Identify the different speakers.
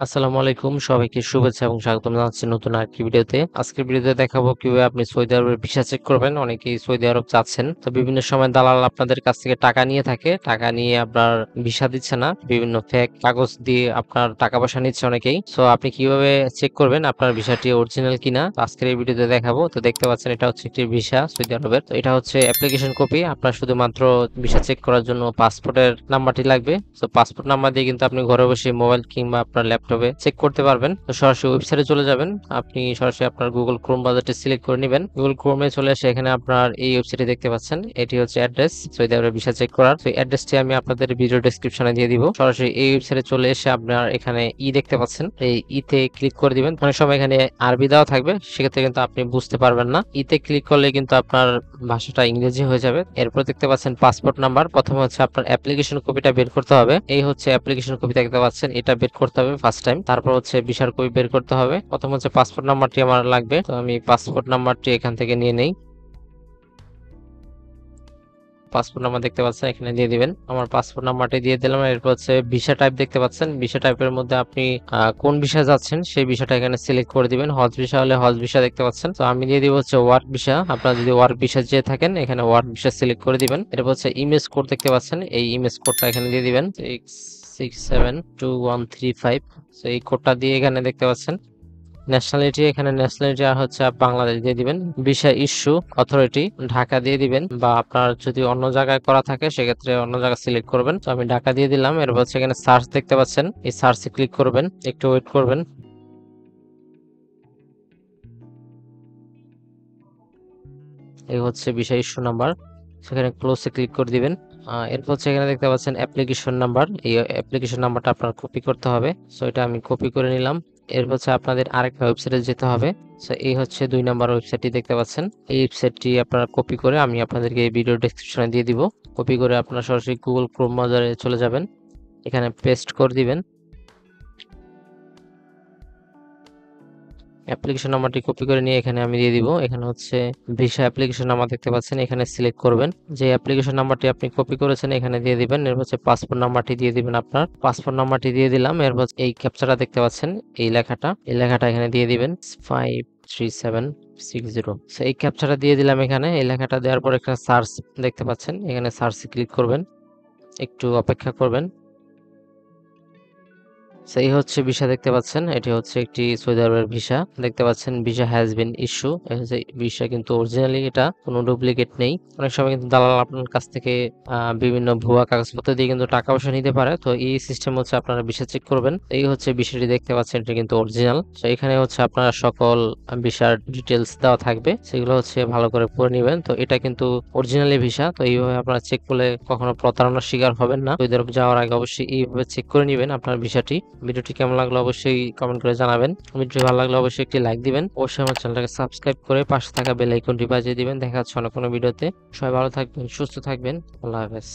Speaker 1: আসসালামু আলাইকুম, সবাইকে শুভেচ্ছা এবং স্বাগতম জানাচ্ছি নতুন আরেকটি ভিডিওতে। আজকের ভিডিওতে দেখাবো কিভাবে আপনি সৌদি আরবের ভিসা চেক করবেন। অনেকেই সৌদি আরব যাচ্ছেন, তো বিভিন্ন সময় দালাল আপনাদের কাছ থেকে টাকা নিয়ে থাকে, টাকা নিয়ে আপনার ভিসা দিচ্ছে না, বিভিন্ন ফেক কাগজ দিয়ে আপনার টাকা পয়সা নিচ্ছে অনেকেই। সো আপনি কিভাবে চেক করবেন আপনার ভিসাটি অরিজিনাল কিনা, তো আজকের এই ভিডিওতে দেখাবো। তো দেখতে পাচ্ছেন এটা হচ্ছে একটি ভিসা সৌদি আরবের। তো এটা হচ্ছে অ্যাপ্লিকেশন কপি। আপনার শুধুমাত্র ভিসা চেক করার জন্য পাসপোর্টের নাম্বারটি লাগবে। তো পাসপোর্ট নাম্বার দিয়ে কিন্তু আপনি ঘরে বসে মোবাইল কিংবা আপনার ল্যাপটপে চেক করতে পারবেন। তো সরাসরি ওয়েবসাইটে চলে যাবেন, আপনি সরাসরি আপনার গুগল ক্রোম ব্রাউজারটি সিলেক্ট করে নেবেন। গুগল ক্রোমে চলে এসে এখানে আপনার এই ওয়েবসাইটে দেখতে পাচ্ছেন, এটি হচ্ছে অ্যাড্রেস সৌদি আরবের ভিসা চেক করার। তো অ্যাড্রেসটি আমি আপনাদের ভিডিও ডেসক্রিপশনে দিয়ে দিব। সরাসরি এই ওয়েবসাইটে চলে এসে আপনার এখানে দেখতে পাচ্ছেন, এই তে ক্লিক করে দিবেন। অনেক সময় এখানে আরবি দেওয়া থাকবে, সেক্ষেত্রে কিন্তু আপনি বুঝতে পারবেন না। তে ক্লিক করলে কিন্তু আপনার ভাষাটা ইংরেজি হয়ে যাবে। এরপর দেখতে পাচ্ছেন পাসপোর্ট নাম্বার। প্রথমে হচ্ছে আপনার অ্যাপ্লিকেশন কপিটা বের করতে হবে। এই হচ্ছে অ্যাপ্লিকেশন কপি দেখতে পাচ্ছেন, এটা বের করতে হবে ফার্স্ট টাইম। তারপর হচ্ছে ভিসার কপি বের করতে হবে। প্রথম হচ্ছে পাসপোর্ট নাম্বারটি আমার লাগবে, তো আমি পাসপোর্ট নাম্বারটি এখান থেকে নিয়ে নেই। পাসপোর্ট নাম্বার দেখতে পাচ্ছেন, এখানে দিয়ে দিবেন। আমার পাসপোর্ট নাম্বারটি দিয়ে দিলাম। এরপর হচ্ছে ভিসা টাইপ দেখতে পাচ্ছেন, ভিসা টাইপের মধ্যে আপনি কোন ভিসা যাচ্ছেন সেই ভিসাটা এখানে সিলেক্ট করে দিবেন। হজ ভিসা হলে হজ ভিসা দেখতে পাচ্ছেন, তো আমি দিয়ে দিব হচ্ছে ওয়ার্ক ভিসা। আপনারা যদি ওয়ার্ক ভিসা যেয়ে থাকেন এখানে ওয়ার্ক ভিসা সিলেক্ট করে দিবেন। এরপর হচ্ছে ইমেজ কোড দেখতে পাচ্ছেন, এই ইমেজ কোডটা এখানে দিয়ে দিবেন 6672135। তো এই কোডটা দিয়ে এখানে দেখতে পাচ্ছেন ন্যাশনালিটি, এখানে ন্যাশনালিটি আর হচ্ছে বাংলাদেশ দিয়ে দিবেন। ভিসা ইস্যু অথরিটি ঢাকা দিয়ে দিবেন, বা আপনার যদি অন্য জায়গায় করা থাকে সেক্ষেত্রে অন্য জায়গা সিলেক্ট করবেন। তো আমি ঢাকা দিয়ে দিলাম। এরপর হচ্ছে এখানে সার্চ দেখতে পাচ্ছেন, এই সার্চে ক্লিক করবেন, একটু ওয়েট করবেন। এই হচ্ছে ভিসা ইস্যু নাম্বার, সেখানে ক্লোজে ক্লিক করে দিবেন। এরপর হচ্ছে এখানে দেখতে পাচ্ছেন অ্যাপ্লিকেশন নাম্বার, এই অ্যাপ্লিকেশন নাম্বারটা আপনার কপি করতে হবে। সো এটা আমি কপি করে নিলাম। এরপর হচ্ছে আপনাদের আরেকটা ওয়েবসাইটে যেতে হবে। সো এই হচ্ছে 2 নাম্বার ওয়েবসাইটটি দেখতে পাচ্ছেন, এই ওয়েবসাইটটি আপনারা কপি করে আমি আপনাদেরকে এই ভিডিও ডেসক্রিপশনে দিয়ে দিব। কপি করে আপনারা সরাসরি গুগল ক্রোম ব্রাউজারে চলে যাবেন, এখানে পেস্ট করে দিবেন। অ্যাপ্লিকেশন নাম্বারটি কপি করে নিয়ে এখানে আমি দিয়ে দিব। এখানে হচ্ছে ভিসা অ্যাপ্লিকেশন নাম্বার দেখতে পাচ্ছেন, এখানে সিলেক্ট করবেন। যে অ্যাপ্লিকেশন নাম্বারটি আপনি কপি করেছেন এখানে দিয়ে দিবেন। এরপর হচ্ছে পাসপোর্ট নাম্বারটি দিয়ে দিবেন, আপনার পাসপোর্ট নাম্বারটি দিয়ে দিলাম। এরপর এই ক্যাপচাটা দেখতে পাচ্ছেন, এই লেখাটা এখানে দিয়ে দিবেন 53760। সো এই ক্যাপচাটা দিয়ে দিলাম এখানে। এই লেখাটা দেওয়ার পর এখানে সার্চ দেখতে পাচ্ছেন, এখানে সার্চে ক্লিক করবেন, একটু অপেক্ষা করবেন। এই হচ্ছে ভিসা দেখতে পাচ্ছেন, এটি হচ্ছে একটি সৌদি আরবের ভিসা দেখতে পাচ্ছেন, visa has been issue. Visa কিন্তু অরিজিনালি, এটা কোনো ডুপ্লিকেট নেই। অনেক সময় কিন্তু দালাল আপনার কাছ থেকে বিভিন্ন ভুয়া কাগজপত্র দিয়ে কিন্তু টাকা পয়সা নিতে পারে। তো এই সিস্টেম হচ্ছে আপনারা ভিসা চেক করবেন। এই হচ্ছে ভিসাটি দেখতে পাচ্ছেন, এটা কিন্তু অরিজিনাল। তো এখানে হচ্ছে আপনার সকল ভিসার ডিটেলস দেওয়া থাকবে, সেগুলো হচ্ছে ভালো করে পড়ে নেবেন। তো এটা কিন্তু অরিজিনালি ভিসা। তো এইভাবে আপনারা চেক করলে কখনো প্রতারণার শিকার হবেন না। সৌদি আরব যাওয়ার আগে অবশ্যই এইভাবে চেক করে নেবেন আপনার ভিসাটি। ভিডিওটি কেমন লাগলো অবশ্যই কমেন্ট করে জানাবেন। ভিডিওটি ভালো লাগলে অবশ্যই একটি লাইক দিবেন। অবশ্যই আমার চ্যানেলটাকে সাবস্ক্রাইব করে পাশে থাকা বেল আইকনটি বাজিয়ে দিবেন। দেখা হচ্ছে অন্য কোনো ভিডিওতে। সবাই ভালো থাকবেন, সুস্থ থাকবেন। আল্লাহ হাফেজ।